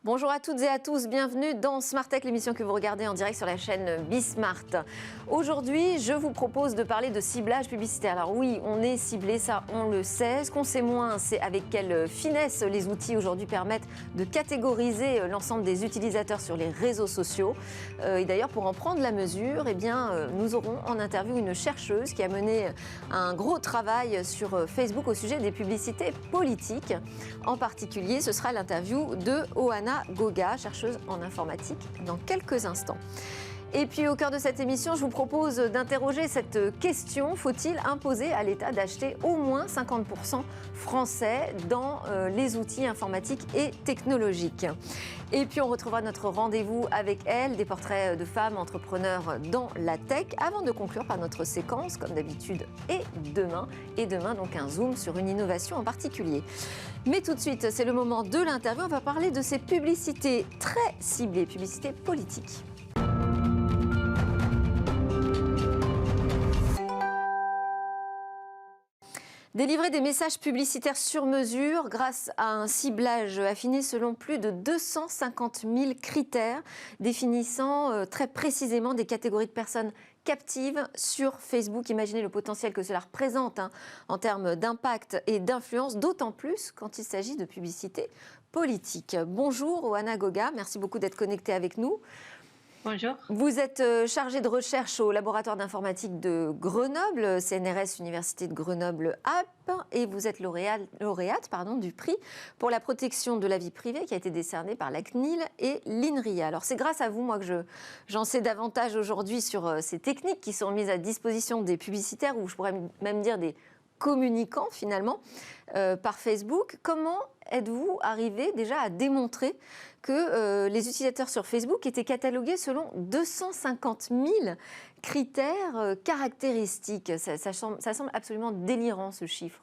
Bonjour à toutes et à tous, bienvenue dans Smart Tech, l'émission que vous regardez en direct sur la chaîne Bismart. Aujourd'hui, je vous propose de parler de ciblage publicitaire. Alors oui, on est ciblé, ça on le sait. Ce qu'on sait moins, c'est avec quelle finesse les outils aujourd'hui permettent de catégoriser l'ensemble des utilisateurs sur les réseaux sociaux. Et d'ailleurs, pour en prendre la mesure, nous aurons en interview une chercheuse qui a mené un gros travail sur Facebook au sujet des publicités politiques. En particulier, ce sera l'interview de Oana Goga, chercheuse en informatique, dans quelques instants. Et puis au cœur de cette émission, je vous propose d'interroger cette question: faut-il imposer à l'État d'acheter au moins 50% français dans les outils informatiques et technologiques? Et puis on retrouvera notre rendez-vous avec elle, des portraits de femmes entrepreneurs dans la tech, avant de conclure par notre séquence, comme d'habitude, et demain donc un zoom sur une innovation en particulier. Mais tout de suite, c'est le moment de l'interview. On va parler de ces publicités très ciblées, publicités politiques. Délivrer des messages publicitaires sur mesure grâce à un ciblage affiné selon plus de 250 000 critères définissant très précisément des catégories de personnes captives sur Facebook. Imaginez le potentiel que cela représente en termes d'impact et d'influence, d'autant plus quand il s'agit de publicité politique. Bonjour Oana Goga, merci beaucoup d'être connectée avec nous. Bonjour. Vous êtes chargée de recherche au laboratoire d'informatique de Grenoble, CNRS Université de Grenoble-Alpes, et vous êtes lauréate du prix pour la protection de la vie privée qui a été décerné par la CNIL et l'INRIA. Alors c'est grâce à vous, moi, que j'en sais davantage aujourd'hui sur ces techniques qui sont mises à disposition des publicitaires, ou je pourrais même dire des communicants finalement, par Facebook. Comment êtes-vous arrivé déjà à démontrer que les utilisateurs sur Facebook étaient catalogués selon 250 000 critères caractéristiques? Ça semble absolument délirant, ce chiffre.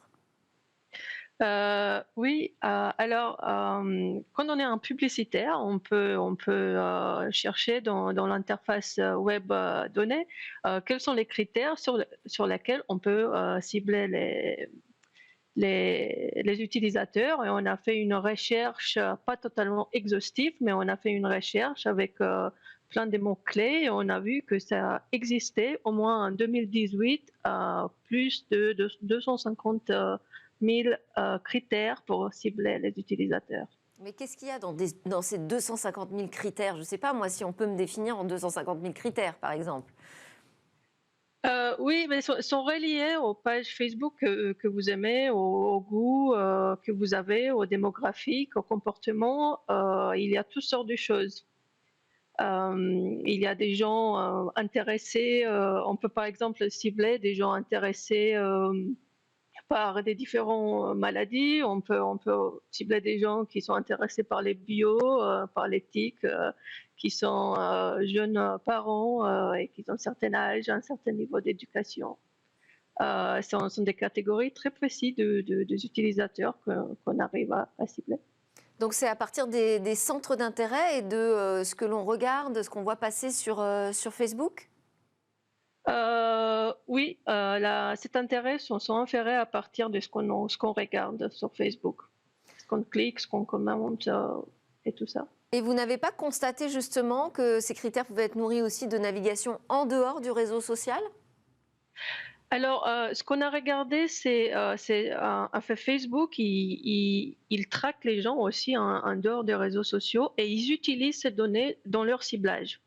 Oui, alors quand on est un publicitaire, on peut chercher dans l'interface web donnée quels sont les critères sur lesquels on peut cibler les utilisateurs, et on a fait une recherche pas totalement exhaustive, mais on a fait une recherche avec plein de mots-clés, et on a vu que ça existait au moins en 2018 plus de 250 000 critères pour cibler les utilisateurs. Mais qu'est-ce qu'il y a dans ces 250 000 critères? Je ne sais pas, moi, si on peut me définir en 250 000 critères, par exemple. Oui, mais sont reliés aux pages Facebook que vous aimez, au goût que vous avez, aux démographiques, au comportement. Il y a toutes sortes de choses. Il y a des gens intéressés. On peut par exemple cibler des gens intéressés par des différentes maladies. On peut cibler des gens qui sont intéressés par les bio, par l'éthique, qui sont jeunes parents et qui ont un certain âge, un certain niveau d'éducation. Ce sont des catégories très précises des utilisateurs qu'on arrive à cibler. Donc c'est à partir des centres d'intérêt et de ce que l'on regarde, ce qu'on voit passer sur Facebook? Oui, cet intérêt sont inférés à partir de ce qu'on regarde sur Facebook, ce qu'on clique, ce qu'on commente et tout ça. Et vous n'avez pas constaté justement que ces critères pouvaient être nourris aussi de navigation en dehors du réseau social? Alors, ce qu'on a regardé, c'est en fait Facebook, il traque les gens aussi en dehors des réseaux sociaux, et ils utilisent ces données dans leur ciblage.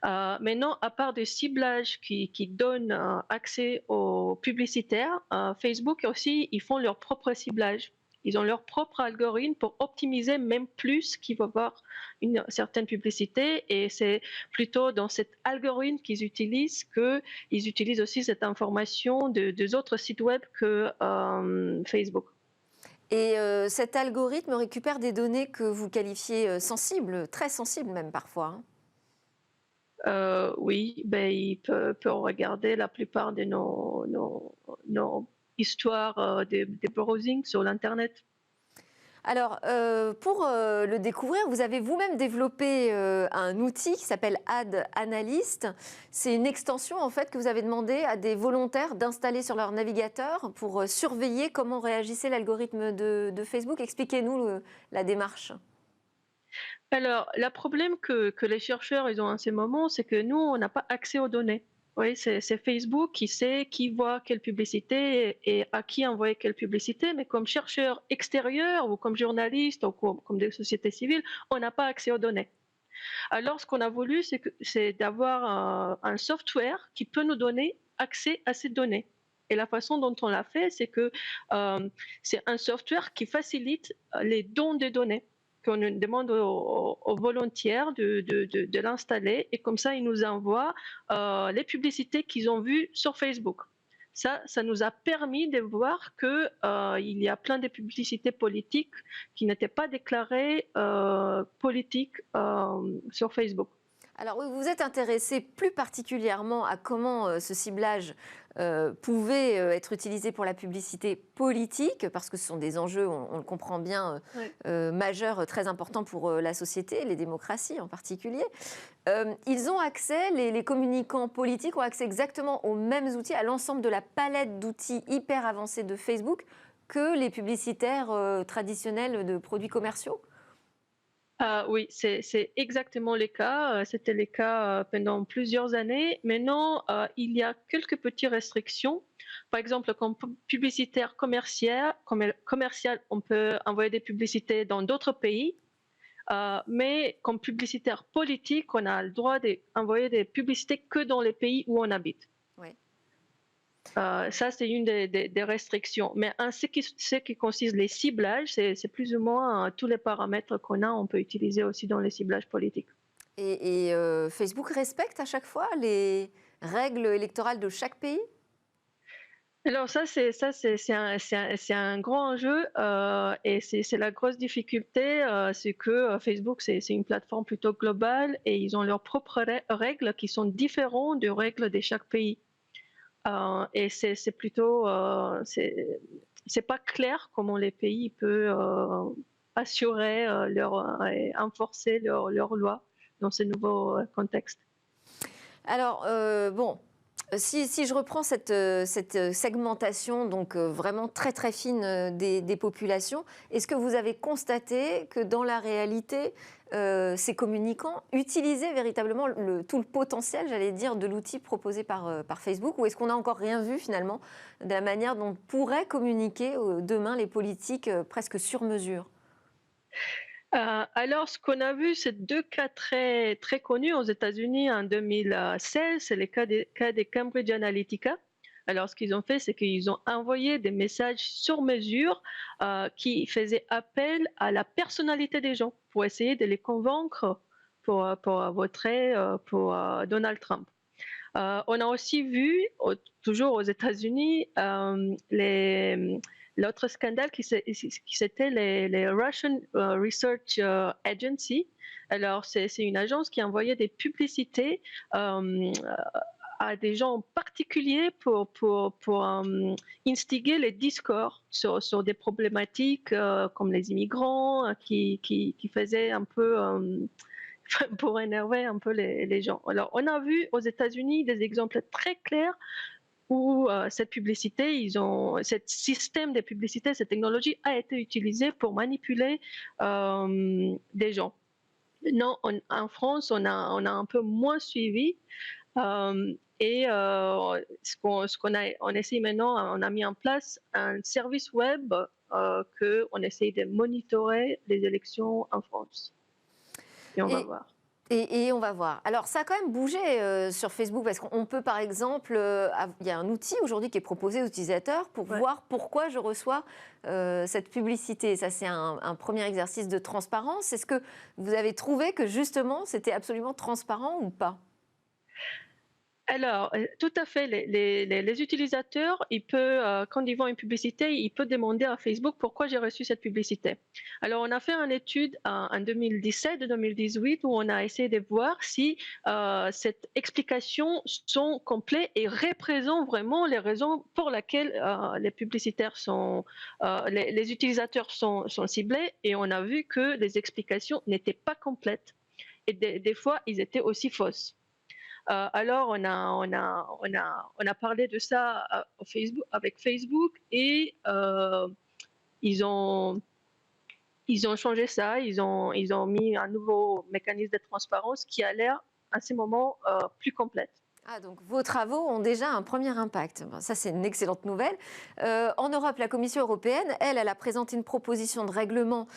Maintenant, à part des ciblages qui donnent accès aux publicitaires, Facebook aussi, ils font leur propre ciblage. Ils ont leur propre algorithme pour optimiser même plus qu'ils vont voir une certaine publicité, et c'est plutôt dans cet algorithme qu'ils utilisent qu'ils utilisent aussi cette information des autres sites web que Facebook. Et cet algorithme récupère des données que vous qualifiez sensibles, très sensibles même parfois. Oui, ben, il peut regarder la plupart de nos histoires de browsing sur l'Internet. Alors, pour le découvrir, vous avez vous-même développé un outil qui s'appelle Ad Analyst. C'est une extension en fait que vous avez demandé à des volontaires d'installer sur leur navigateur pour surveiller comment réagissait l'algorithme de Facebook. Expliquez-nous la démarche. Alors, le problème que les chercheurs ils ont en ce moment, c'est que nous, on n'a pas accès aux données. Oui, c'est Facebook qui sait qui voit quelle publicité et à qui envoyer quelle publicité, mais comme chercheur extérieur ou comme journaliste ou comme des sociétés civiles, on n'a pas accès aux données. Alors, ce qu'on a voulu, c'est d'avoir un software qui peut nous donner accès à ces données. Et la façon dont on l'a fait, c'est que c'est un software qui facilite les dons des données, qu'on demande aux volontaires de l'installer, et comme ça, ils nous envoient les publicités qu'ils ont vues sur Facebook. Ça nous a permis de voir qu'il y a plein de publicités politiques qui n'étaient pas déclarées politiques sur Facebook. Alors oui, vous vous êtes intéressé plus particulièrement à comment ce ciblage pouvait être utilisé pour la publicité politique, parce que ce sont des enjeux, on le comprend bien, Ouais. majeurs, très importants pour la société, les démocraties en particulier. Ils ont accès, les communicants politiques ont accès exactement aux mêmes outils, à l'ensemble de la palette d'outils hyper avancés de Facebook que les publicitaires traditionnels de produits commerciaux. Oui, c'est exactement le cas. C'était le cas pendant plusieurs années. Maintenant, il y a quelques petites restrictions. Par exemple, comme publicitaire commercial, on peut envoyer des publicités dans d'autres pays. Mais comme publicitaire politique, on a le droit d'envoyer des publicités que dans les pays où on habite. Oui. Ça, c'est une des restrictions. Mais en ce qui consiste les ciblages, c'est plus ou moins tous les paramètres qu'on a, on peut utiliser aussi dans les ciblages politiques. Et Facebook respecte à chaque fois les règles électorales de chaque pays? Alors ça, c'est un grand enjeu et c'est la grosse difficulté, c'est que Facebook, c'est une plateforme plutôt globale et ils ont leurs propres règles qui sont différentes des règles de chaque pays. Et c'est plutôt, c'est pas clair comment les pays peuvent assurer et enforcer leurs lois dans ce nouveau contexte. Alors, bon, si je reprends cette segmentation, donc vraiment très très fine des populations, est-ce que vous avez constaté que dans la réalité, ces communicants utilisaient véritablement tout le potentiel, j'allais dire, de l'outil proposé par Facebook, ou est-ce qu'on n'a encore rien vu finalement de la manière dont pourraient communiquer demain les politiques presque sur mesure? Alors, ce qu'on a vu, c'est deux cas très, très connus aux États-Unis en 2016. C'est le cas des Cambridge Analytica. Alors, ce qu'ils ont fait, c'est qu'ils ont envoyé des messages sur mesure qui faisaient appel à la personnalité des gens pour essayer de les convaincre pour voter pour Donald Trump. On a aussi vu, toujours aux États-Unis, l'autre scandale c'était les Russian Research Agency. Alors, c'est une agence qui envoyait des publicités à des gens particuliers pour instiguer les discours sur des problématiques comme les immigrants qui faisaient un peu pour énerver un peu les gens. Alors, on a vu aux États-Unis des exemples très clairs où cette publicité, ce système de publicité, cette technologie a été utilisée pour manipuler des gens. Non, en France, on a un peu moins suivi. Et on essaie maintenant, on a mis en place un service web qu'on essaie de monitorer les élections en France. Et on va Et, voir. et on va voir. Alors, ça a quand même bougé sur Facebook, parce qu'on peut, par exemple, il y a un outil aujourd'hui qui est proposé aux utilisateurs pour Ouais. voir pourquoi je reçois cette publicité. Ça, c'est un premier exercice de transparence. Est-ce que vous avez trouvé que, justement, c'était absolument transparent ou pas? Alors, tout à fait. Les utilisateurs, quand ils voient une publicité, ils peuvent demander à Facebook pourquoi j'ai reçu cette publicité. Alors, on a fait une étude en 2017-2018 où on a essayé de voir si cette explication sont complètes et représentent vraiment les raisons pour lesquelles les utilisateurs sont ciblés. Et on a vu que les explications n'étaient pas complètes et des fois, ils étaient aussi fausses. Alors, on a parlé de ça avec Facebook et ils ont ils ont changé ça, ils ont mis un nouveau mécanisme de transparence qui a l'air, à ce moment, plus complète. Ah, donc vos travaux ont déjà un premier impact. Bon, ça, c'est une excellente nouvelle. En Europe, la Commission européenne, elle a présenté une proposition de règlement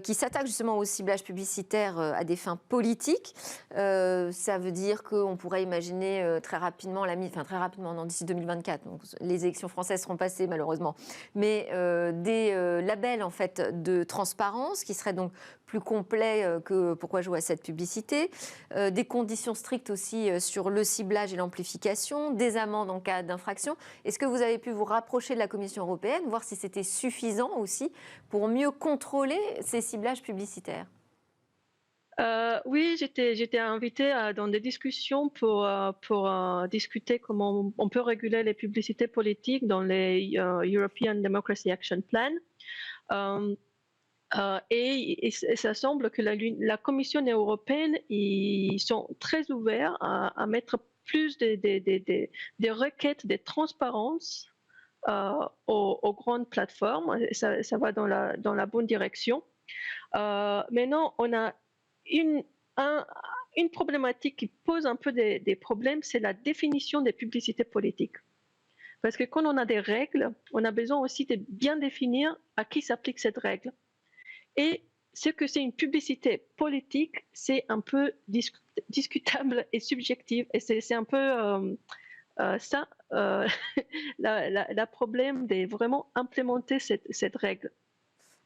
qui s'attaque justement au ciblage publicitaire à des fins politiques. Ça veut dire qu'on pourrait imaginer très rapidement, très rapidement, non, d'ici 2024, donc les élections françaises seront passées malheureusement, mais des labels en fait de transparence qui seraient donc plus complets que pourquoi jouer à cette publicité, des conditions strictes aussi sur le ciblage et l'amplification, des amendes en cas d'infraction. Est-ce que vous avez pu vous rapprocher de la Commission européenne, voir si c'était suffisant aussi pour mieux contrôler ces ciblages publicitaires? Oui, j'étais invitée dans des discussions pour discuter comment on peut réguler les publicités politiques dans les European Democracy Action Plan. Et ça semble que la Commission européenne, ils sont très ouverts à mettre plus des requêtes de transparence aux grandes plateformes. Ça va dans la bonne direction. Maintenant, on a une, une problématique qui pose un peu des problèmes, c'est la définition des publicités politiques. Parce que quand on a des règles, on a besoin aussi de bien définir à qui s'applique cette règle. Et ce que c'est une publicité politique, c'est un peu discutable et subjectif. Et c'est un peu ça, la problème de vraiment implémenter cette règle.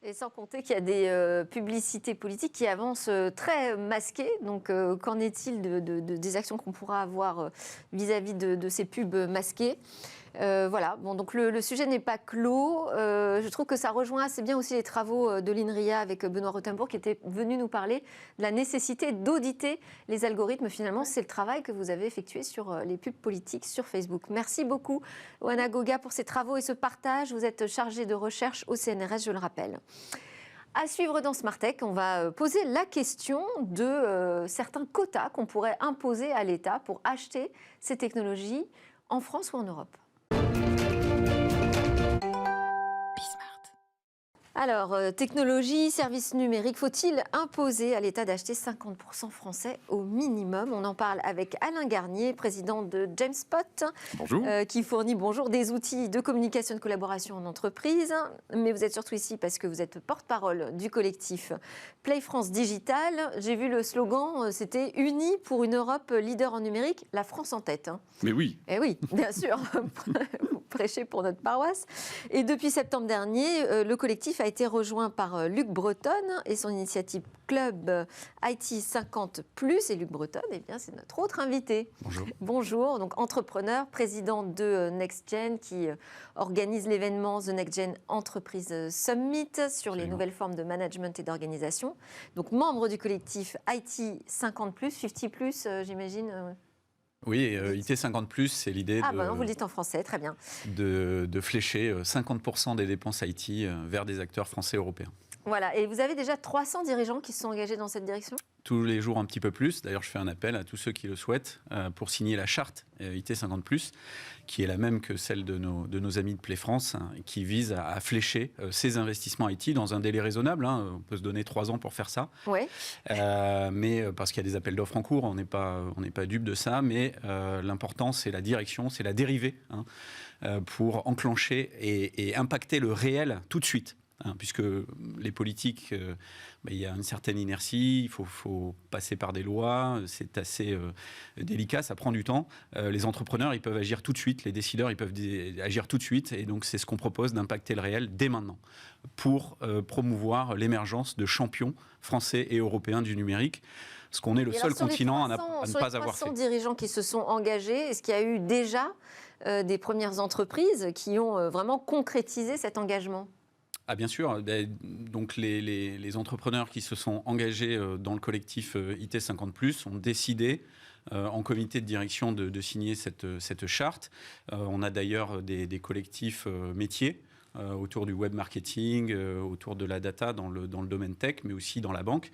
Et sans compter qu'il y a des publicités politiques qui avancent très masquées. Donc, qu'en est-il des actions qu'on pourra avoir vis-à-vis de ces pubs masquées? Voilà, bon, donc le sujet n'est pas clos. Je trouve que ça rejoint assez bien aussi les travaux de l'INRIA avec Benoît Rothenburg qui était venu nous parler de la nécessité d'auditer les algorithmes. Finalement, c'est le travail que vous avez effectué sur les pubs politiques sur Facebook. Merci beaucoup, Oana Goga, pour ces travaux et ce partage. Vous êtes chargée de recherche au CNRS, je le rappelle. À suivre dans Smart Tech, on va poser la question de certains quotas qu'on pourrait imposer à l'État pour acheter ces technologies en France ou en Europe. Alors, technologie, services numériques, faut-il imposer à l'État d'acheter 50% français au minimum? On en parle avec Alain Garnier, président de Jamespot, qui fournit des outils de communication et de collaboration en entreprise. Mais vous êtes surtout ici parce que vous êtes porte-parole du collectif Play France Digital. J'ai vu le slogan, c'était « Unis pour une Europe leader en numérique, la France en tête ». Mais oui. Eh oui, bien sûr, vous prêchez pour notre paroisse. Et depuis septembre dernier, le collectif a été rejoint par Luc Breton et son initiative Club IT 50+. Et Luc Breton, eh bien, c'est notre autre invité. Bonjour. Bonjour, donc entrepreneur, président de NextGen qui organise l'événement The NextGen Entreprise Summit sur les nouvelles formes de management et d'organisation. Donc membre du collectif IT 50+, 50+, j'imagine. Oui, IT 50+, c'est l'idée non, vous le dites en français, très bien. De flécher 50% des dépenses IT vers des acteurs français et européens. Voilà, et vous avez déjà 300 dirigeants qui se sont engagés dans cette direction? Tous les jours un petit peu plus. D'ailleurs, je fais un appel à tous ceux qui le souhaitent pour signer la charte IT 50+, qui est la même que celle de nos amis de Play France, qui vise à flécher ces investissements IT dans un délai raisonnable. On peut se donner 3 ans pour faire ça. Ouais. Mais parce qu'il y a des appels d'offres en cours, on n'est pas dupe de ça. Mais l'important, c'est la direction, c'est la dérivée pour enclencher et impacter le réel tout de suite. Puisque les politiques, il y a une certaine inertie, il faut passer par des lois, c'est assez délicat, ça prend du temps. Les entrepreneurs, ils peuvent agir tout de suite, les décideurs, ils peuvent agir tout de suite, et donc c'est ce qu'on propose d'impacter le réel dès maintenant, pour promouvoir l'émergence de champions français et européens du numérique, parce qu'on est le seul continent à ne pas avoir fait. Sur les 300 dirigeants qui se sont engagés, est-ce qu'il y a eu déjà des premières entreprises qui ont vraiment concrétisé cet engagement ? Ah bien sûr, donc les entrepreneurs qui se sont engagés dans le collectif IT 50+, ont décidé en comité de direction de signer cette charte. On a d'ailleurs des collectifs métiers autour du web marketing, autour de la data dans le domaine tech, mais aussi dans la banque,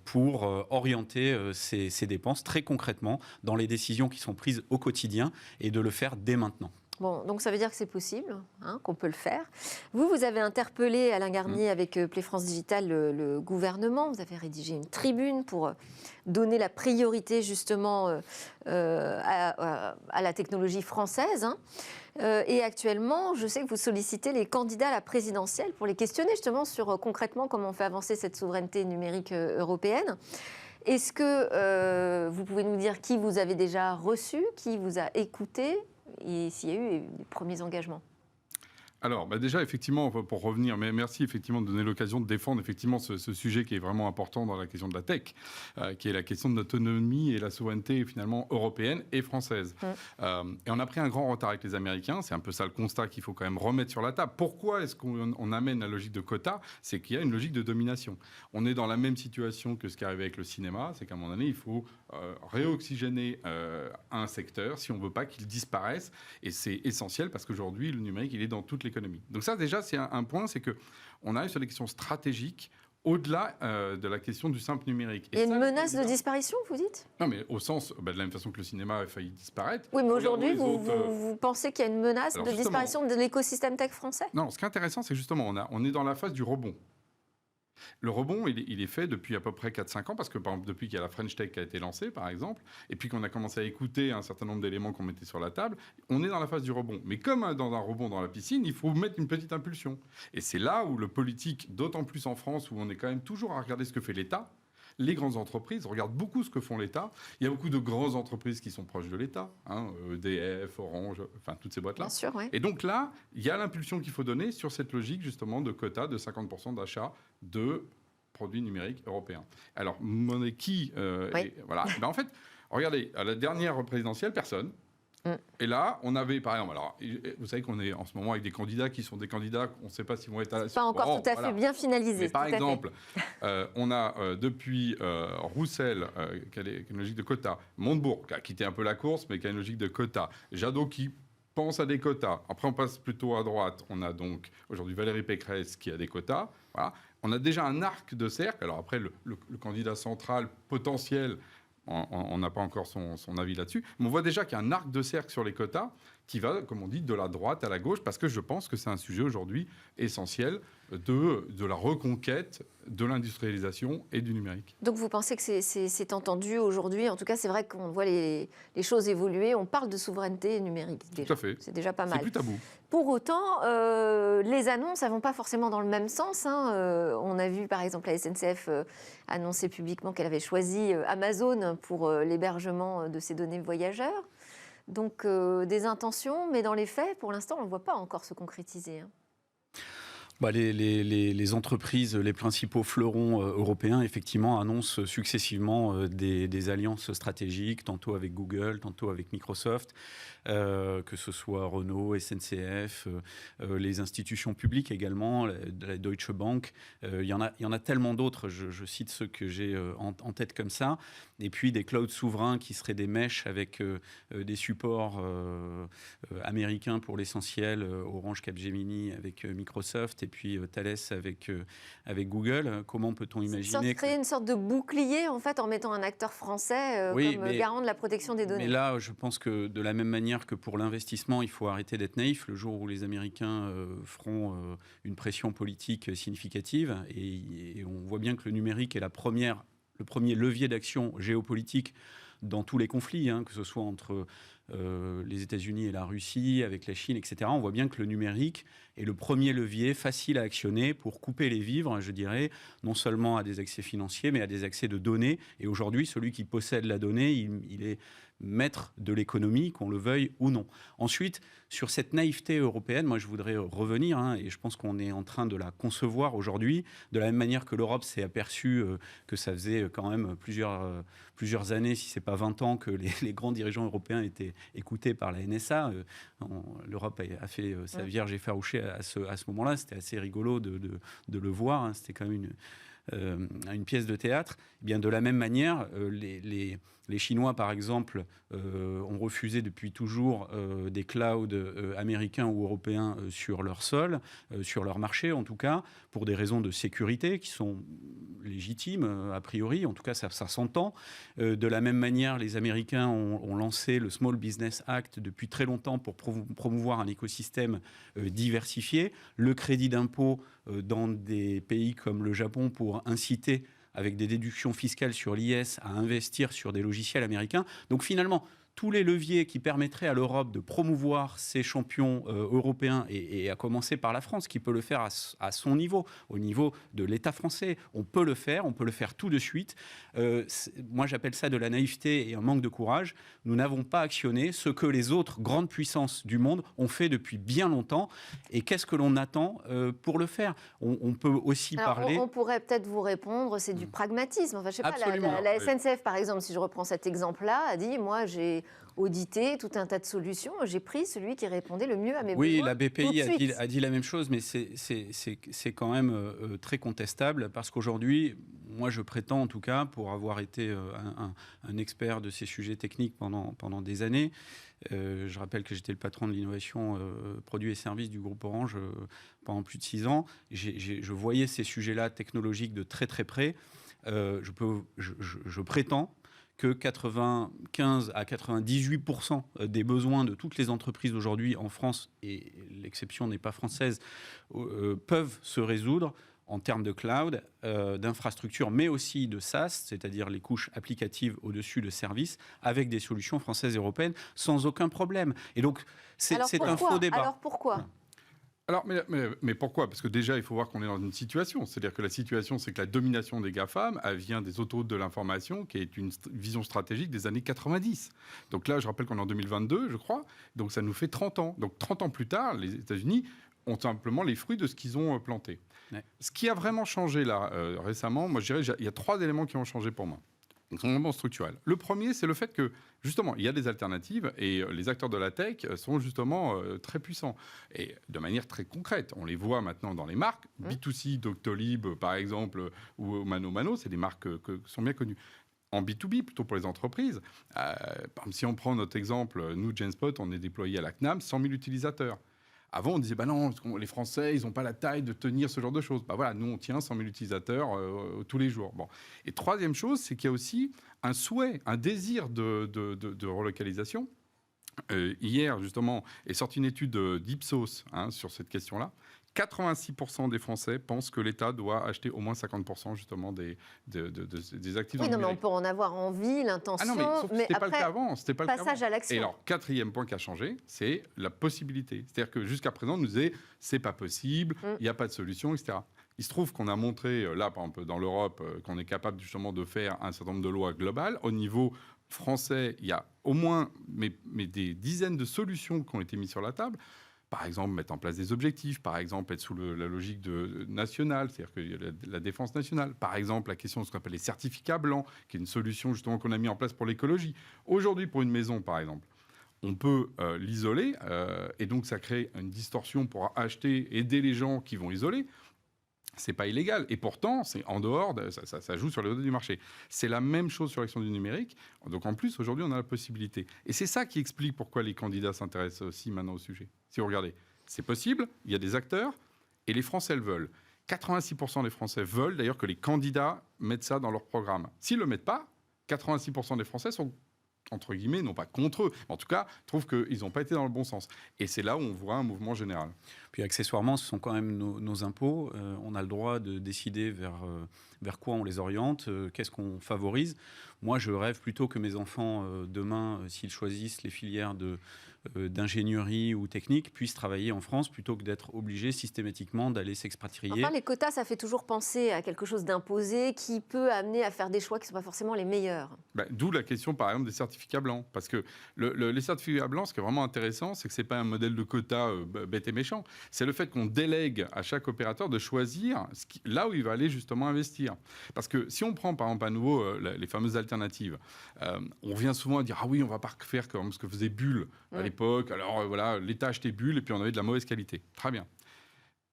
pour orienter ces dépenses très concrètement dans les décisions qui sont prises au quotidien et de le faire dès maintenant. Bon, donc ça veut dire que c'est possible, qu'on peut le faire. Vous avez interpellé Alain Garnier avec Play France Digital, le gouvernement. Vous avez rédigé une tribune pour donner la priorité justement à la technologie française. Et actuellement, je sais que vous sollicitez les candidats à la présidentielle pour les questionner justement sur concrètement comment on fait avancer cette souveraineté numérique européenne. Est-ce que vous pouvez nous dire qui vous avez déjà reçu, qui vous a écouté et s'il y a eu des premiers engagements? Alors, déjà, effectivement, pour revenir, mais merci effectivement de donner l'occasion de défendre effectivement ce sujet qui est vraiment important dans la question de la tech, qui est la question de l'autonomie et la souveraineté finalement européenne et française. Et on a pris un grand retard avec les Américains, c'est un peu ça le constat qu'il faut quand même remettre sur la table. Pourquoi est-ce qu'on amène la logique de quotas? C'est qu'il y a une logique de domination. On est dans la même situation que ce qui est arrivé avec le cinéma, c'est qu'à un moment donné, il faut réoxygéner un secteur si on ne veut pas qu'il disparaisse. Et c'est essentiel parce qu'aujourd'hui, le numérique, il est dans toute l'économie. Donc ça, déjà, c'est un point, c'est qu'on arrive sur des questions stratégiques au-delà de la question du simple numérique. Il y a une menace de disparition, vous dites? Non, mais au sens, de la même façon que le cinéma a failli disparaître. Oui, mais aujourd'hui, vous pensez qu'il y a une menace de disparition de l'écosystème tech français? Non, ce qui est intéressant, c'est justement, on est dans la phase du rebond. Le rebond, il est fait depuis à peu près 4-5 ans, parce que par exemple, depuis qu'il y a la French Tech qui a été lancée, par exemple, et puis qu'on a commencé à écouter un certain nombre d'éléments qu'on mettait sur la table, on est dans la phase du rebond. Mais comme dans un rebond dans la piscine, il faut mettre une petite impulsion. Et c'est là où le politique, d'autant plus en France, où on est quand même toujours à regarder ce que fait l'État, les grandes entreprises regardent beaucoup ce que font l'État. Il y a beaucoup de grandes entreprises qui sont proches de l'État, EDF, Orange, enfin toutes ces boîtes-là. Bien sûr, oui. Et donc là, il y a l'impulsion qu'il faut donner sur cette logique justement de quota de 50% d'achat de produits numériques européens. Alors, monnaie qui Oui. voilà. Ben, en fait, regardez, à la dernière présidentielle, personne. Et là, on avait, par exemple, alors, vous savez qu'on est en ce moment avec des candidats qui sont des candidats, on ne sait pas s'ils vont être à la Pas encore tout à fait bien finalisé. Mais par exemple, on a depuis Roussel, qui a une logique de quota, Montebourg, qui a quitté un peu la course, mais qui a une logique de quota, Jadot qui pense à des quotas. Après, on passe plutôt à droite. On a donc aujourd'hui Valérie Pécresse qui a des quotas. Voilà. On a déjà un arc de cercle. Alors après, le candidat central potentiel, on n'a pas encore son avis là-dessus. Mais on voit déjà qu'il y a un arc de cercle sur les quotas qui va, comme on dit, de la droite à la gauche, parce que je pense que c'est un sujet aujourd'hui essentiel de la reconquête de l'industrialisation et du numérique. Donc vous pensez que c'est entendu aujourd'hui? En tout cas, c'est vrai qu'on voit les choses évoluer. On parle de souveraineté numérique déjà. Tout à fait. C'est déjà pas mal. C'est plus tabou. Pour autant, les annonces, elles ne vont pas forcément dans le même sens. On a vu par exemple la SNCF annoncer publiquement qu'elle avait choisi Amazon pour l'hébergement de ses données voyageurs. Donc des intentions, mais dans les faits, pour l'instant, on ne voit pas encore se concrétiser. Les entreprises, les principaux fleurons européens, effectivement, annoncent successivement des alliances stratégiques, tantôt avec Google, tantôt avec Microsoft, que ce soit Renault, SNCF, les institutions publiques également, la Deutsche Bank. Il y en a tellement d'autres, je cite ceux que j'ai en tête comme ça. Et puis des clouds souverains qui seraient des mèches avec des supports américains pour l'essentiel, Orange, Capgemini avec Microsoft, et puis Thales avec Google. Comment peut-on imaginer créer une sorte de bouclier en fait en mettant un acteur français comme garant de la protection des données? Mais là, je pense que de la même manière que pour l'investissement, il faut arrêter d'être naïf. Le jour où les Américains feront une pression politique significative, et on voit bien que le numérique est le premier levier d'action géopolitique dans tous les conflits, que ce soit entre les États-Unis et la Russie, avec la Chine, etc. On voit bien que le numérique est le premier levier facile à actionner pour couper les vivres, je dirais, non seulement à des accès financiers, mais à des accès de données. Et aujourd'hui, celui qui possède la donnée, il est maître de l'économie, qu'on le veuille ou non. Ensuite, sur cette naïveté européenne, moi je voudrais revenir, et je pense qu'on est en train de la concevoir aujourd'hui, de la même manière que l'Europe s'est aperçue que ça faisait quand même plusieurs années, si ce n'est pas 20 ans, que les grands dirigeants européens étaient écoutés par la NSA. L'Europe a fait sa vierge effarouchée à ce moment-là. C'était assez rigolo de le voir. C'était quand même une pièce de théâtre. Eh bien, de la même manière, les Chinois, par exemple, ont refusé depuis toujours des clouds américains ou européens sur leur sol, sur leur marché en tout cas, pour des raisons de sécurité qui sont légitime, a priori, en tout cas ça s'entend. De la même manière, les Américains ont lancé le Small Business Act depuis très longtemps pour promouvoir un écosystème diversifié. Le crédit d'impôt dans des pays comme le Japon pour inciter, avec des déductions fiscales sur l'IS, à investir sur des logiciels américains. Donc finalement, tous les leviers qui permettraient à l'Europe de promouvoir ses champions européens, et à commencer par la France, qui peut le faire à son niveau, au niveau de l'État français. On peut le faire tout de suite. Moi, j'appelle ça de la naïveté et un manque de courage. Nous n'avons pas actionné ce que les autres grandes puissances du monde ont fait depuis bien longtemps. Et qu'est-ce que l'on attend pour le faire ? On peut aussi parler... On pourrait peut-être vous répondre, c'est du pragmatisme. Enfin, je sais pas, la SNCF, par exemple, si je reprends cet exemple-là, a dit, moi, j'ai audité tout un tas de solutions, j'ai pris celui qui répondait le mieux à mes besoins. Oui, la BPI a dit la même chose, mais c'est quand même très contestable, parce qu'aujourd'hui, moi je prétends en tout cas, pour avoir été un expert de ces sujets techniques pendant des années, je rappelle que j'étais le patron de l'innovation produits et services du groupe Orange pendant plus de 6 ans, je voyais ces sujets-là technologiques de très très près. Je prétends que 95 à 98% des besoins de toutes les entreprises aujourd'hui en France, et l'exception n'est pas française, peuvent se résoudre en termes de cloud, d'infrastructure, mais aussi de SaaS, c'est-à-dire les couches applicatives au-dessus de services, avec des solutions françaises et européennes, sans aucun problème. Et donc, c'est un faux débat. Alors pourquoi ? Alors, mais pourquoi ? Parce que déjà, il faut voir qu'on est dans une situation. C'est-à-dire que la situation, c'est que la domination des GAFAM, elle vient des autoroutes de l'information, qui est une vision stratégique des années 90. Donc là, je rappelle qu'on est en 2022, je crois. Donc ça nous fait 30 ans. Donc 30 ans plus tard, les États-Unis ont simplement les fruits de ce qu'ils ont planté. Ouais. Ce qui a vraiment changé là, récemment, moi je dirais, il y a 3 éléments qui ont changé pour moi. Ils sont vraiment structurels. Le premier, c'est le fait que, justement, il y a des alternatives et les acteurs de la tech sont justement très puissants. Et de manière très concrète, on les voit maintenant dans les marques. B2C, Doctolib, par exemple, ou Mano, c'est des marques qui sont bien connues. En B2B, plutôt pour les entreprises, si on prend notre exemple, nous, Genspot, on est déployé à la CNAM, 100 000 utilisateurs. Avant, on disait, non, les Français, ils n'ont pas la taille de tenir ce genre de choses. Voilà, nous, on tient 100 000 utilisateurs tous les jours. Bon. Et troisième chose, c'est qu'il y a aussi un souhait, un désir de relocalisation. Hier, justement, est sortie une étude d'Ipsos sur cette question-là. 86% des Français pensent que l'État doit acheter au moins 50% justement des actifs. Oui, non, mais on peut en avoir envie, l'intention. Ah non, mais c'était pas le cas avant. Passage à l'action. Et alors, quatrième point qui a changé, c'est la possibilité. C'est-à-dire que jusqu'à présent, on nous disait c'est pas possible, il n'y a pas de solution, etc. Il se trouve qu'on a montré, là, par exemple, dans l'Europe, qu'on est capable justement de faire un certain nombre de lois globales. Au niveau français, il y a au moins mais des dizaines de solutions qui ont été mises sur la table. Par exemple, mettre en place des objectifs, par exemple, être sous la logique nationale, c'est-à-dire qu'il y a la défense nationale. Par exemple, la question de ce qu'on appelle les certificats blancs, qui est une solution justement qu'on a mis en place pour l'écologie. Aujourd'hui, pour une maison, par exemple, on peut l'isoler, et donc ça crée une distorsion pour aider les gens qui vont isoler. C'est pas illégal. Et pourtant, c'est en dehors, ça joue sur les données du marché. C'est la même chose sur l'action du numérique. Donc en plus, aujourd'hui, on a la possibilité. Et c'est ça qui explique pourquoi les candidats s'intéressent aussi maintenant au sujet. Si vous regardez, c'est possible, il y a des acteurs, et les Français le veulent. 86% des Français veulent d'ailleurs que les candidats mettent ça dans leur programme. S'ils ne le mettent pas, 86% des Français sont, entre guillemets, non pas contre eux, mais en tout cas, trouvent qu'ils n'ont pas été dans le bon sens. Et c'est là où on voit un mouvement général. Puis accessoirement, ce sont quand même nos impôts. On a le droit de décider vers quoi on les oriente, qu'est-ce qu'on favorise. Moi, je rêve plutôt que mes enfants, demain, s'ils choisissent les filières d'ingénierie ou technique, puissent travailler en France plutôt que d'être obligés systématiquement d'aller s'expatrier. Enfin, les quotas, ça fait toujours penser à quelque chose d'imposé qui peut amener à faire des choix qui ne sont pas forcément les meilleurs. D'où la question, par exemple, des certificats blancs. Parce que les certificats blancs, ce qui est vraiment intéressant, c'est que ce n'est pas un modèle de quota bête et méchant. C'est le fait qu'on délègue à chaque opérateur de choisir là où il va aller justement investir. Parce que si on prend, par exemple, à nouveau les fameuses alternatives, on vient souvent à dire « Ah oui, on ne va pas faire comme ce que faisait Bull à l'époque. Alors voilà, l'État achetait Bull et puis on avait de la mauvaise qualité. » Très bien.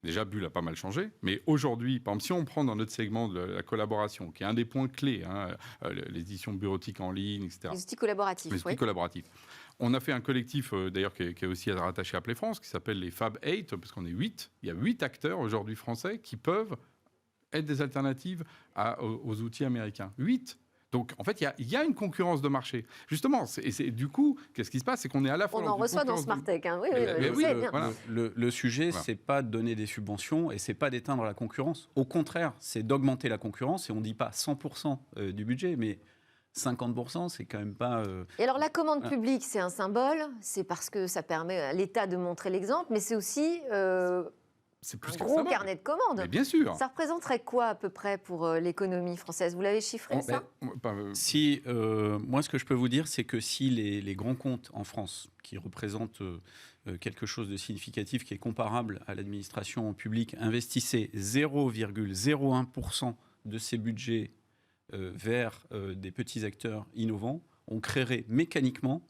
Déjà, Bull a pas mal changé. Mais aujourd'hui, par exemple, si on prend dans notre segment de la collaboration, qui est un des points clés, les éditions bureautiques en ligne, etc. Les outils collaboratifs. Les outils collaboratifs. On a fait un collectif, d'ailleurs, qui est aussi rattaché à Play France, qui s'appelle les Fab 8, parce qu'on est 8. Il y a 8 acteurs aujourd'hui français qui peuvent être des alternatives aux outils américains. 8. Donc, en fait, il y a une concurrence de marché. Justement, du coup, qu'est-ce qui se passe? C'est qu'on est à la fois... On en reçoit dans Smartech. Hein. Oui, bien. Le sujet, c'est pas de donner des subventions et c'est pas d'éteindre la concurrence. Au contraire, c'est d'augmenter la concurrence. Et on ne dit pas 100% du budget, mais 50%, c'est quand même pas... Et alors, la commande publique, c'est un symbole. C'est parce que ça permet à l'État de montrer l'exemple, mais c'est aussi... c'est plus un gros carnet de commandes. Mais bien sûr. Ça représenterait quoi à peu près pour l'économie française? Vous l'avez chiffré, ça? Moi, ce que je peux vous dire, c'est que si les grands comptes en France, qui représentent quelque chose de significatif, qui est comparable à l'administration publique, investissaient 0,01% de ces budgets vers des petits acteurs innovants, on créerait mécaniquement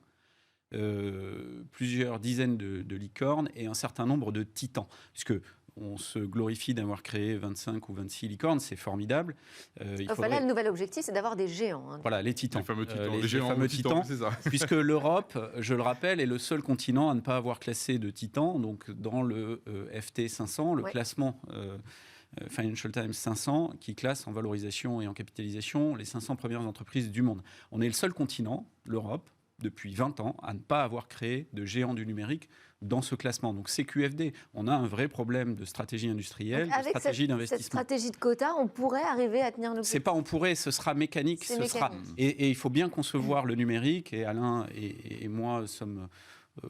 plusieurs dizaines de licornes et un certain nombre de titans. Puisque on se glorifie d'avoir créé 25 ou 26 licornes, c'est formidable. Là, le nouvel objectif, c'est d'avoir des géants. Hein. Voilà, les titans. Les fameux titans. Les fameux titans, c'est ça. puisque l'Europe, je le rappelle, est le seul continent à ne pas avoir classé de titans, donc dans le FT 500, le classement Financial Times 500, qui classe en valorisation et en capitalisation les 500 premières entreprises du monde. On est le seul continent, l'Europe, depuis 20 ans, à ne pas avoir créé de géants du numérique dans ce classement. Donc CQFD, on a un vrai problème de stratégie industrielle, de stratégie d'investissement. Cette stratégie de quota, on pourrait arriver à tenir l'objectif. C'est pas on pourrait, ce sera mécanique. Et il faut bien concevoir le numérique, et Alain et moi sommes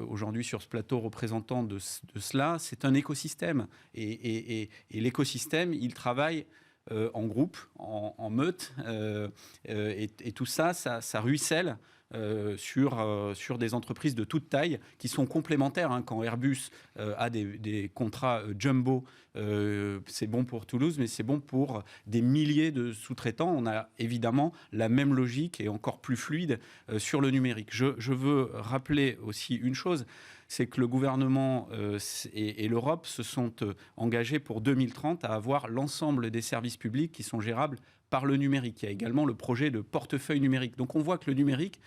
aujourd'hui sur ce plateau représentants de cela. C'est un écosystème. Et l'écosystème, il travaille en groupe, en meute, et tout ça, ça ruisselle sur des entreprises de toute taille qui sont complémentaires. Hein. Quand Airbus a des contrats jumbo, c'est bon pour Toulouse, mais c'est bon pour des milliers de sous-traitants. On a évidemment la même logique et encore plus fluide sur le numérique. Je veux rappeler aussi une chose, c'est que le gouvernement et l'Europe se sont engagés pour 2030 à avoir l'ensemble des services publics qui sont gérables par le numérique. Il y a également le projet de portefeuille numérique. Donc on voit que le numérique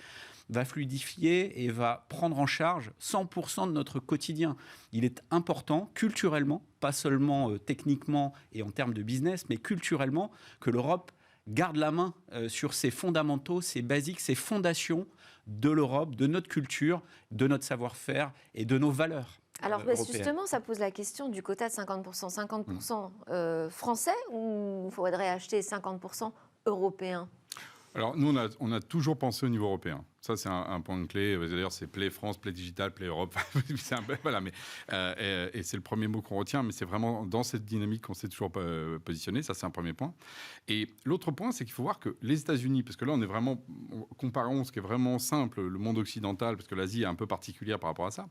va fluidifier et va prendre en charge 100% de notre quotidien. Il est important, culturellement, pas seulement techniquement et en termes de business, mais culturellement, que l'Europe garde la main sur ses fondamentaux, ses basiques, ses fondations de l'Europe, de notre culture, de notre savoir-faire et de nos valeurs. Alors justement, ça pose la question du quota de 50%. 50% français ou il faudrait acheter 50% européen? Alors nous, on a toujours pensé au niveau européen. Ça, c'est un point clé. D'ailleurs, c'est Play France, Play Digital, Play Europe. Et c'est le premier mot qu'on retient, mais c'est vraiment dans cette dynamique qu'on s'est toujours positionné. Ça, c'est un premier point. Et l'autre point, c'est qu'il faut voir que les États-Unis, parce que là, on est vraiment, comparons ce qui est vraiment simple, le monde occidental, parce que l'Asie est un peu particulière par rapport à ça,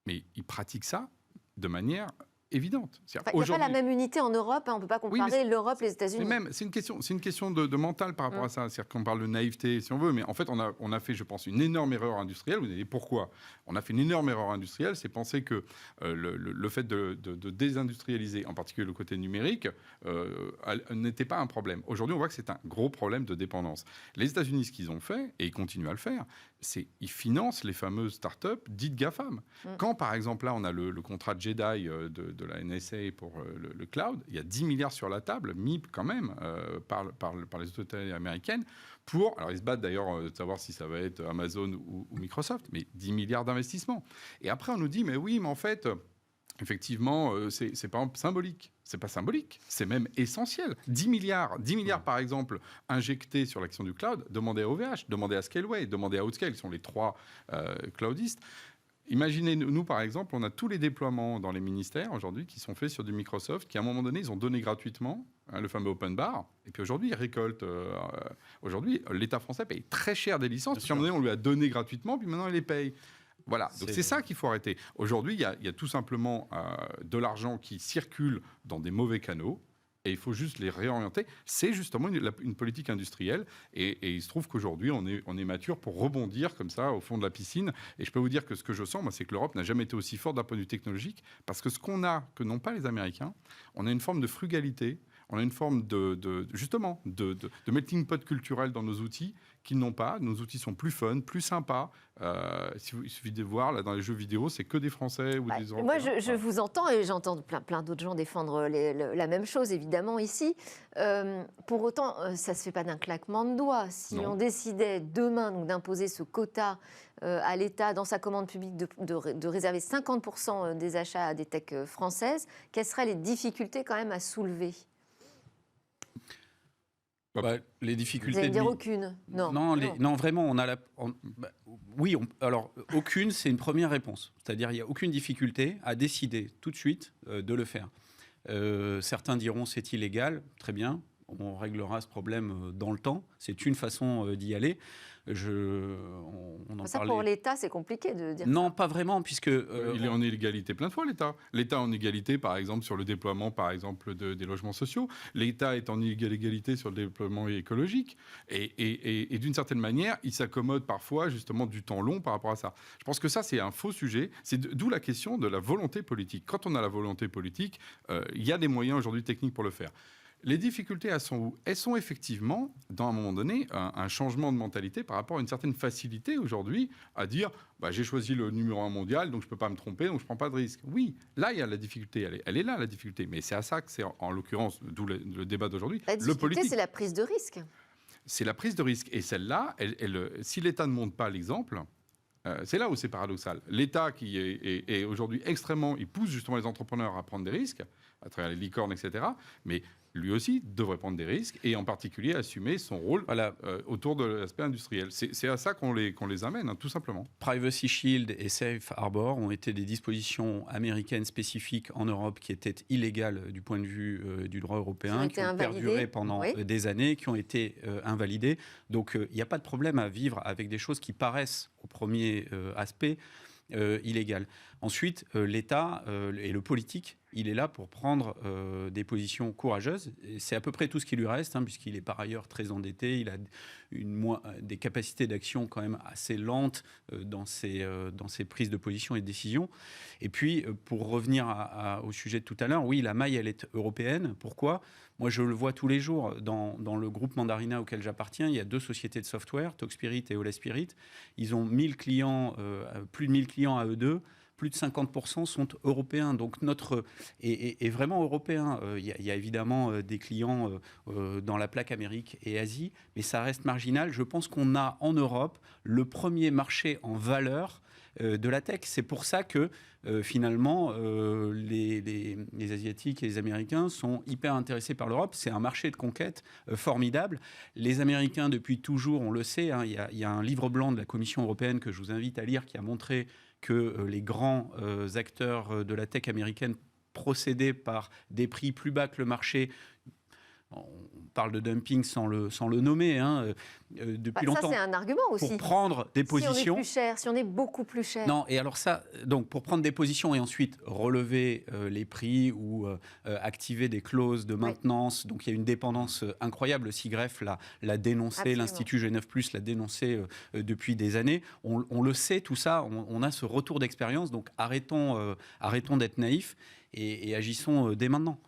mais ils pratiquent ça de manière évidente. Il n'y a pas la même unité en Europe, hein, on ne peut pas comparer l'Europe et les États-Unis. Mais même, c'est une question de mental par rapport à ça. C'est-à-dire qu'on parle de naïveté, si on veut, mais en fait, on a fait, je pense, une énorme erreur industrielle. Vous allez dire pourquoi? On a fait une énorme erreur industrielle, c'est penser que le fait de désindustrialiser, en particulier le côté numérique, n'était pas un problème. Aujourd'hui, on voit que c'est un gros problème de dépendance. Les États-Unis, ce qu'ils ont fait, et ils continuent à le faire, c'est qu'ils financent les fameuses startups dites GAFAM. Quand, par exemple, là, on a le contrat Jedi de la NSA pour le cloud, il y a 10 milliards sur la table, mis quand même par les autorités américaines, alors ils se battent d'ailleurs de savoir si ça va être Amazon ou Microsoft, mais 10 milliards d'investissements. Et après, on nous dit, mais oui, mais en fait... Effectivement, c'est pas symbolique. C'est pas symbolique, c'est même essentiel. 10 milliards, par exemple, injectés sur l'action du cloud, demandez à OVH, demandez à Scaleway, demandez à Outscale, qui sont les trois cloudistes. Imaginez, nous, par exemple, on a tous les déploiements dans les ministères aujourd'hui qui sont faits sur du Microsoft, qui à un moment donné, ils ont donné gratuitement, le fameux open bar, et puis aujourd'hui, ils récoltent. Aujourd'hui, l'État français paye très cher des licences, puis à un moment donné, on lui a donné gratuitement, puis maintenant, il les paye. Voilà, donc c'est ça qu'il faut arrêter. Aujourd'hui, il y a tout simplement de l'argent qui circule dans des mauvais canaux et il faut juste les réorienter. C'est justement une politique industrielle et il se trouve qu'aujourd'hui, on est mature pour rebondir comme ça au fond de la piscine. Et je peux vous dire que ce que je sens, moi, c'est que l'Europe n'a jamais été aussi forte d'un point de vue technologique parce que ce qu'on a, que n'ont pas les Américains, on a une forme de frugalité. on a une forme justement de melting pot culturel dans nos outils qu'ils n'ont pas. Nos outils sont plus fun, plus sympas. Il suffit de voir, là, dans les jeux vidéo, c'est que des Français ou des Européens. Moi, je vous entends et j'entends plein d'autres gens défendre la même chose, évidemment, ici. Pour autant, ça ne se fait pas d'un claquement de doigts. Si on décidait demain d'imposer ce quota à l'État, dans sa commande publique, de réserver 50% des achats à des techs françaises, quelles seraient les difficultés quand même à soulever ? Les difficultés. Vous allez dire aucune. Non, vraiment, alors, aucune, c'est une première réponse. C'est-à-dire, il n'y a aucune difficulté à décider tout de suite de le faire. Certains diront c'est illégal, très bien, on réglera ce problème dans le temps. C'est une façon d'y aller. Ça, pour l'État, c'est compliqué de dire non, ça. pas vraiment, puisque... il est en illégalité plein de fois, l'État. L'État en illégalité, par exemple, sur le déploiement, par exemple, des logements sociaux. L'État est en illégalité sur le déploiement écologique. Et d'une certaine manière, il s'accommode parfois, justement, du temps long par rapport à ça. Je pense que ça, c'est un faux sujet. C'est d'où la question de la volonté politique. Quand on a la volonté politique, il y a des moyens aujourd'hui techniques pour le faire. Les difficultés, elles sont où ? Elles sont effectivement, dans un moment donné, un changement de mentalité par rapport à une certaine facilité aujourd'hui à dire j'ai choisi le numéro 1 mondial, donc je ne peux pas me tromper, donc je ne prends pas de risque. Oui, là, il y a la difficulté. Elle est là, la difficulté. Mais c'est à ça que c'est, en l'occurrence, d'où le débat d'aujourd'hui. La difficulté, c'est la prise de risque. C'est la prise de risque. Et celle-là, si l'État ne montre pas l'exemple... c'est là où c'est paradoxal. L'État qui est aujourd'hui extrêmement... Il pousse justement les entrepreneurs à prendre des risques, à travers les licornes, etc. Mais lui aussi devrait prendre des risques et en particulier assumer son rôle autour de l'aspect industriel. C'est à ça qu'on les amène, tout simplement. Privacy Shield et Safe Harbor ont été des dispositions américaines spécifiques en Europe qui étaient illégales du point de vue du droit européen, qui ont perduré pendant des années, qui ont été invalidées. Donc il n'y a pas de problème à vivre avec des choses qui paraissent au premier aspect illégales. Ensuite, l'État et le politique, il est là pour prendre des positions courageuses. Et c'est à peu près tout ce qui lui reste, puisqu'il est par ailleurs très endetté. Il a des capacités d'action quand même assez lentes dans ses prises de position et de décision. Et puis, pour revenir au sujet de tout à l'heure, oui, la maille, elle est européenne. Pourquoi ? Moi, je le vois tous les jours. Dans le groupe Mandarina auquel j'appartiens, il y a 2 sociétés de software, Talkspirit et Holaspirit. Ils ont 1000 clients, plus de 1000 clients à eux deux. Plus de 50% sont européens, donc est vraiment européen. Il y a évidemment des clients dans la plaque Amérique et Asie, mais ça reste marginal. Je pense qu'on a en Europe le premier marché en valeur de la tech. C'est pour ça que finalement les Asiatiques et les Américains sont hyper intéressés par l'Europe. C'est un marché de conquête formidable. Les Américains, depuis toujours, on le sait, il y a un livre blanc de la Commission européenne que je vous invite à lire qui a montré que les grands acteurs de la tech américaine procédaient par des prix plus bas que le marché. On parle de dumping sans le nommer depuis longtemps. Ça, c'est un argument aussi. Pour prendre des positions. Si on est plus cher, si on est beaucoup plus cher. Non, et alors ça, donc pour prendre des positions et ensuite relever les prix ou activer des clauses de maintenance. Oui. Donc il y a une dépendance incroyable. Le SIGREF l'a dénoncé, absolument. L'Institut Genève Plus l'a dénoncé depuis des années. On le sait, tout ça, on a ce retour d'expérience. Donc arrêtons d'être naïfs et agissons dès maintenant.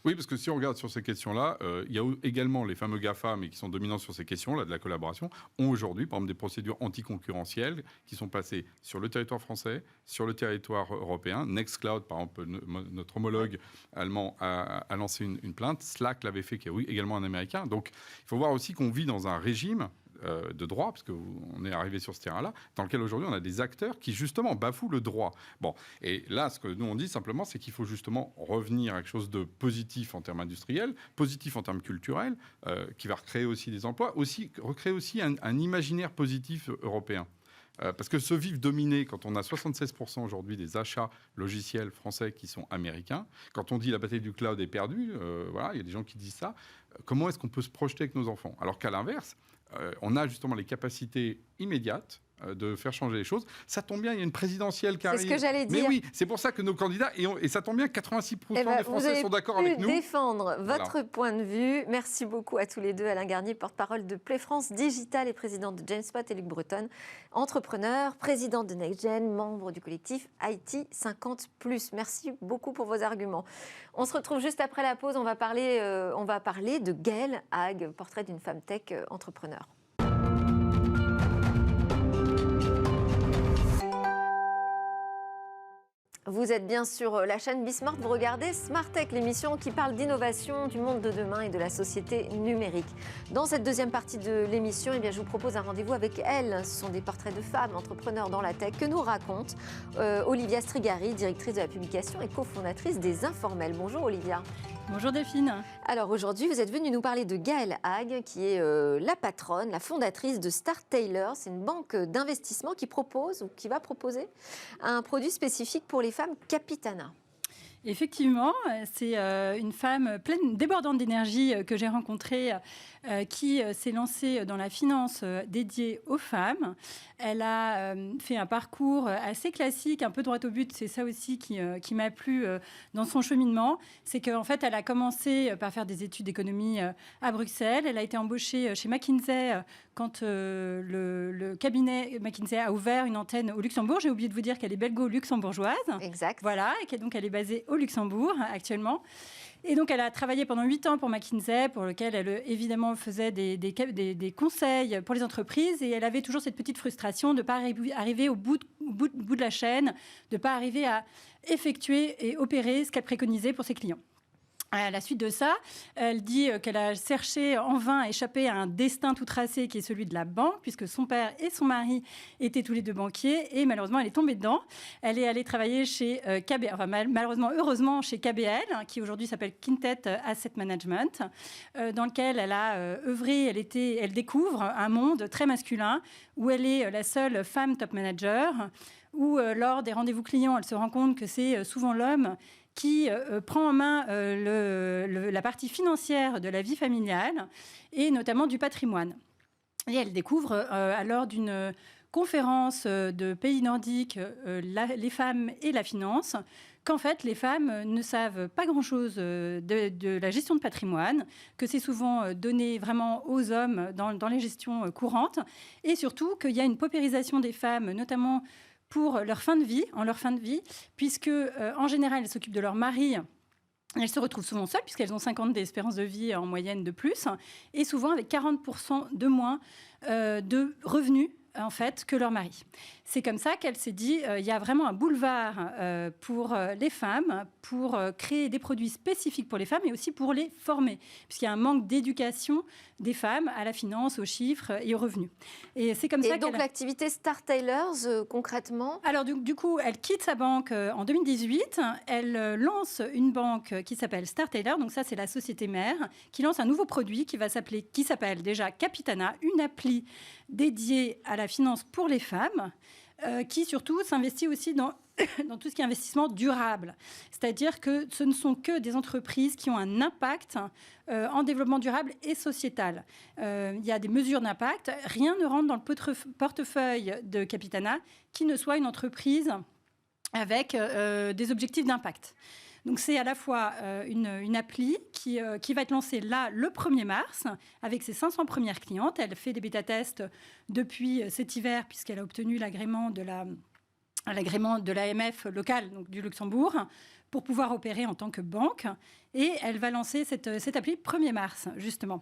Oui, parce que si on regarde sur ces questions-là, il y a également les fameux GAFA, mais qui sont dominants sur ces questions-là de la collaboration, ont aujourd'hui, par exemple, des procédures anticoncurrentielles qui sont passées sur le territoire français, sur le territoire européen. Nextcloud, par exemple, notre homologue allemand a lancé une plainte. Slack l'avait fait, qui est également un Américain. Donc, il faut voir aussi qu'on vit dans un régime de droit, parce qu'on est arrivé sur ce terrain-là, dans lequel aujourd'hui on a des acteurs qui justement bafouent le droit. Bon, et là, ce que nous on dit simplement, c'est qu'il faut justement revenir à quelque chose de positif en termes industriels, positif en termes culturels, qui va recréer aussi des emplois, recréer aussi un imaginaire positif européen. Parce que ce vivre dominé, quand on a 76% aujourd'hui des achats logiciels français qui sont américains, quand on dit la bataille du cloud est perdue, voilà, il y a des gens qui disent ça, comment est-ce qu'on peut se projeter avec nos enfants ? Alors qu'à l'inverse, on a justement les capacités immédiates de faire changer les choses. Ça tombe bien, il y a une présidentielle qui arrive. C'est ce que j'allais dire. Mais oui, c'est pour ça que nos candidats, et ça tombe bien, 86% des Français sont d'accord avec nous. Vous avez pu défendre votre point de vue. Merci beaucoup à tous les deux. Alain Garnier, porte-parole de Play France Digital et président de Jamespot, et Luc Breton, entrepreneur, président de NextGen, membre du collectif IT 50+. Merci beaucoup pour vos arguments. On se retrouve juste après la pause. On va parler de Gaëlle Hague, portrait d'une femme tech entrepreneur. Vous êtes bien sur la chaîne Bismart, vous regardez Smart Tech, l'émission qui parle d'innovation, du monde de demain et de la société numérique. Dans cette deuxième partie de l'émission, je vous propose un rendez-vous avec elles. Ce sont des portraits de femmes entrepreneurs dans la tech que nous raconte Olivia Strigari, directrice de la publication et cofondatrice des Informels. Bonjour Olivia. Bonjour Delphine. Alors aujourd'hui, vous êtes venue nous parler de Gaëlle Hague, qui est la patronne, la fondatrice de Startailor. C'est une banque d'investissement qui propose, ou qui va proposer, un produit spécifique pour les femmes, Capitana. Effectivement, c'est une femme pleine, débordante d'énergie que j'ai rencontrée, qui s'est lancée dans la finance dédiée aux femmes. Elle a fait un parcours assez classique, un peu droit au but. C'est ça aussi qui m'a plu dans son cheminement. C'est qu'en fait, elle a commencé par faire des études d'économie à Bruxelles. Elle a été embauchée chez McKinsey quand le cabinet McKinsey a ouvert une antenne au Luxembourg. J'ai oublié de vous dire qu'elle est belgo-luxembourgeoise. Exact. Voilà, et donc elle est basée au Luxembourg actuellement. Et donc, elle a travaillé pendant 8 ans pour McKinsey, pour lequel elle, évidemment, faisait des conseils pour les entreprises. Et elle avait toujours cette petite frustration de ne pas arriver au bout de la chaîne, de ne pas arriver à effectuer et opérer ce qu'elle préconisait pour ses clients. À la suite de ça, elle dit qu'elle a cherché en vain à échapper à un destin tout tracé qui est celui de la banque, puisque son père et son mari étaient tous les deux banquiers, et malheureusement, elle est tombée dedans. Elle est allée travailler chez heureusement, chez KBL, qui aujourd'hui s'appelle Quintet Asset Management, dans lequel elle a œuvré. Elle découvre un monde très masculin, où elle est la seule femme top manager, où lors des rendez-vous clients, elle se rend compte que c'est souvent l'homme qui prend en main la partie financière de la vie familiale et notamment du patrimoine. Et elle découvre, lors d'une conférence de pays nordiques, les femmes et la finance, qu'en fait, les femmes ne savent pas grand-chose de la gestion de patrimoine, que c'est souvent donné vraiment aux hommes dans les gestions courantes, et surtout qu'il y a une paupérisation des femmes, notamment pour en leur fin de vie, puisque en général, elles s'occupent de leur mari. Elles se retrouvent souvent seules, puisqu'elles ont 50 d'espérance de vie en moyenne de plus, et souvent avec 40% de moins de revenus en fait, que leur mari. C'est comme ça qu'elle s'est dit, il y a vraiment un boulevard pour les femmes, pour créer des produits spécifiques pour les femmes et aussi pour les former, puisqu'il y a un manque d'éducation des femmes à la finance, aux chiffres et aux revenus. Et c'est comme ça donc l'activité Startailor, concrètement ? Alors du coup, elle quitte sa banque en 2018. Elle lance une banque qui s'appelle Startailor. Donc ça, c'est la société mère qui lance un nouveau produit qui s'appelle déjà Capitana, une appli dédiée à la finance pour les femmes, qui surtout s'investit aussi dans tout ce qui est investissement durable. C'est-à-dire que ce ne sont que des entreprises qui ont un impact en développement durable et sociétal. Il y a des mesures d'impact. Rien ne rentre dans le portefeuille de Capitana qui ne soit une entreprise avec des objectifs d'impact. Donc c'est à la fois une appli qui va être lancée là le 1er mars avec ses 500 premières clientes. Elle fait des bêta-tests depuis cet hiver puisqu'elle a obtenu l'agrément de l'AMF locale, donc du Luxembourg, pour pouvoir opérer en tant que banque. Et elle va lancer cette appli 1er mars, justement.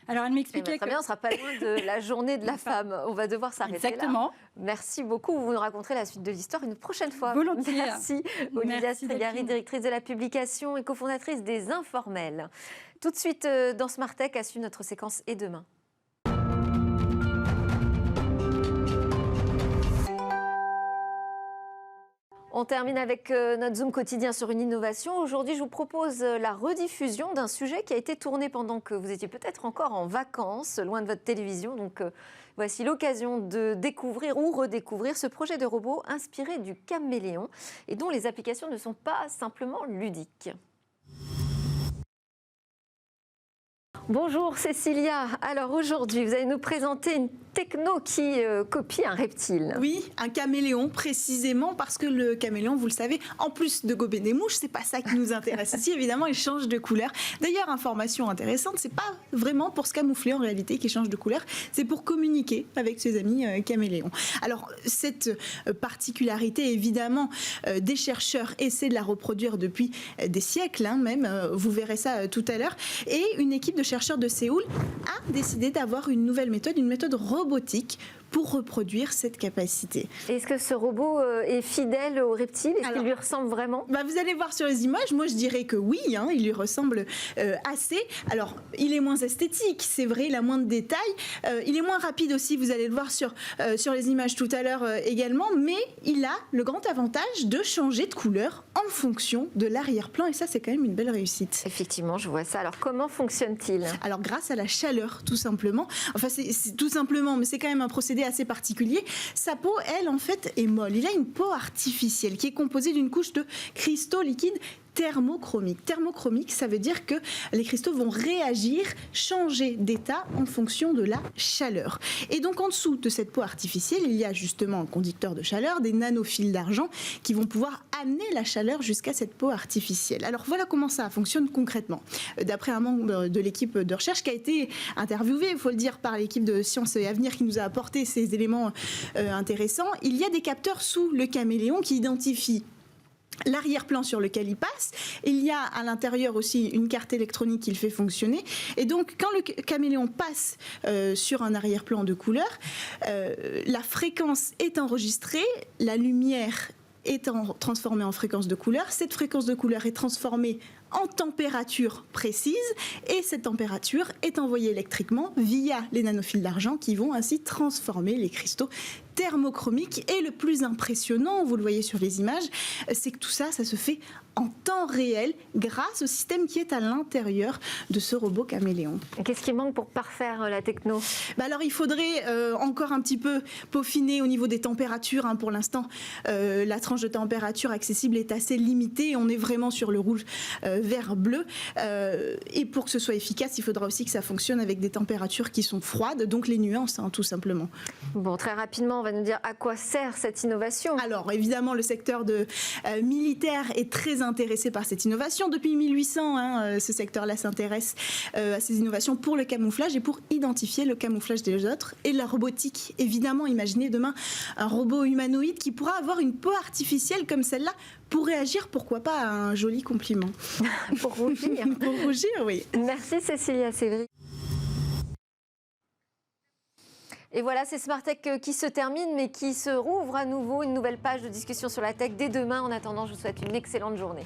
Alors, elle m'expliquait très bien, on ne sera pas loin de la journée de la femme. On va devoir s'arrêter Exactement. Là. Merci beaucoup. Vous nous raconterez la suite de l'histoire une prochaine fois. Volontiers. Merci. Olivia Strigari, directrice de la publication et cofondatrice des Informels. Tout de suite, dans Smart Tech, à suivre notre séquence Et demain. On termine avec notre Zoom quotidien sur une innovation. Aujourd'hui, je vous propose la rediffusion d'un sujet qui a été tourné pendant que vous étiez peut-être encore en vacances, loin de votre télévision. Donc, voici l'occasion de découvrir ou redécouvrir ce projet de robot inspiré du caméléon et dont les applications ne sont pas simplement ludiques. Bonjour Cécilia. Alors aujourd'hui, vous allez nous présenter une techno qui copie un reptile. Oui, un caméléon précisément parce que le caméléon, vous le savez, en plus de gober des mouches, c'est pas ça qui nous intéresse ici. Évidemment, il change de couleur. D'ailleurs, information intéressante, c'est pas vraiment pour se camoufler en réalité qu'il change de couleur, c'est pour communiquer avec ses amis caméléons. Alors cette particularité, évidemment, des chercheurs essaient de la reproduire depuis des siècles, même. Vous verrez ça tout à l'heure. Et une équipe de chercheurs de Séoul a décidé d'avoir une nouvelle méthode, une méthode robotique pour reproduire cette capacité. Est-ce que ce robot est fidèle au reptile? Est-ce qu'il lui ressemble vraiment? Vous allez voir sur les images, moi je dirais que oui, il lui ressemble assez. Alors, il est moins esthétique, c'est vrai, il a moins de détails. Il est moins rapide aussi, vous allez le voir sur les images tout à l'heure également, mais il a le grand avantage de changer de couleur en fonction de l'arrière-plan, et ça c'est quand même une belle réussite. Effectivement, je vois ça. Alors, comment fonctionne-t-il? Alors, grâce à la chaleur, tout simplement. Enfin, c'est tout simplement, mais c'est quand même un procédé assez particulier. Sa peau, elle, en fait, est molle. Il a une peau artificielle qui est composée d'une couche de cristaux liquides thermochromiques. Thermochromique, ça veut dire que les cristaux vont réagir, changer d'état en fonction de la chaleur. Et donc, en dessous de cette peau artificielle, il y a justement un conducteur de chaleur, des nanofils d'argent qui vont pouvoir amener la chaleur jusqu'à cette peau artificielle. Alors, voilà comment ça fonctionne concrètement. D'après un membre de l'équipe de recherche qui a été interviewé, il faut le dire, par l'équipe de Sciences et Avenir qui nous a apporté ces éléments intéressants, il y a des capteurs sous le caméléon qui identifient l'arrière-plan sur lequel il passe. Il y a à l'intérieur aussi une carte électronique qui le fait fonctionner. Et donc, quand le caméléon passe sur un arrière-plan de couleur, la fréquence est enregistrée, la lumière est transformée en fréquence de couleur. Cette fréquence de couleur est transformée en température précise et cette température est envoyée électriquement via les nanofils d'argent qui vont ainsi transformer les cristaux thermochromiques. Et le plus impressionnant, vous le voyez sur les images, c'est que tout ça, ça se fait en temps réel grâce au système qui est à l'intérieur de ce robot caméléon. Qu'est-ce qui manque pour parfaire la techno? Alors il faudrait encore un petit peu peaufiner au niveau des températures. Pour l'instant, la tranche de température accessible est assez limitée. On est vraiment sur le rouge, vert, bleu. Et pour que ce soit efficace, il faudra aussi que ça fonctionne avec des températures qui sont froides, donc les nuances, tout simplement. Bon, très rapidement, on va nous dire à quoi sert cette innovation. Alors évidemment, le secteur militaire est très intéressé par cette innovation. Depuis 1800, ce secteur-là s'intéresse à ces innovations pour le camouflage et pour identifier le camouflage des autres. Et la robotique, évidemment, imaginez demain un robot humanoïde qui pourra avoir une peau artificielle comme celle-là pour réagir, pourquoi pas, à un joli compliment. Pour rougir. Pour rougir, oui. Merci Cécilia Sévry. Et voilà, c'est Smart Tech qui se termine, mais qui se rouvre à nouveau, une nouvelle page de discussion sur la tech dès demain. En attendant, je vous souhaite une excellente journée.